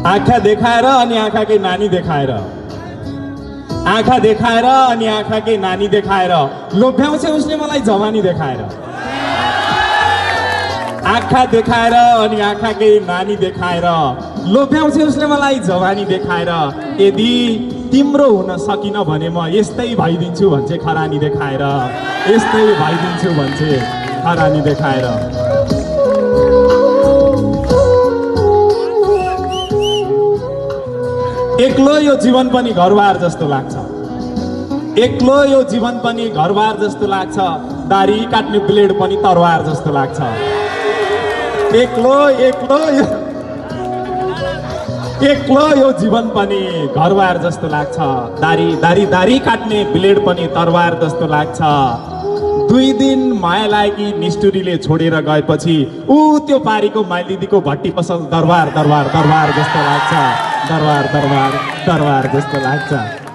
आँखा देखाएर अनि आँखाकै नानी देखाएर, आँखा देखाएर अनि आँखाकै नानी देखाएर लोभ्याउँछ उसले मलाई जवानी देखाएर। आँखा देखाएर अनि आँखाकै नानी देखाएर लोभ्याउँछ उसले मलाई जवानी देखाएर। यदि तिम्रो हुन सकिन भने म यस्तै भइदिन्छु भन्छे खरानी देखाएर, यस्तै भइदिन्छु भन्छे खरानी देखाएर। एक्लो यो जीवन पनि घरबार जस्तो लाग्छ, एक्लो यो जीवन पनि घरबार जस्तो लाग्छ, दारी काट्ने ब्लेड पनि तरवार जस्तो लाग्छ। एक्लो एक्लो एक्लो यो जीवन पनि घरबार जस्तो लाग्छ, दारी दारी दारी काट्ने ब्लेड पनि तरवार जस्तो लाग्छ। 2 दिन माया लागी निष्ठुरीले छोडेर गएपछि त्यो पारीको माइलिदीको भट्टी पसल दरबार दरबार दरबार जस्तो लाग्छ, दरबार दरबार दरबार जस्तो लाग्छ।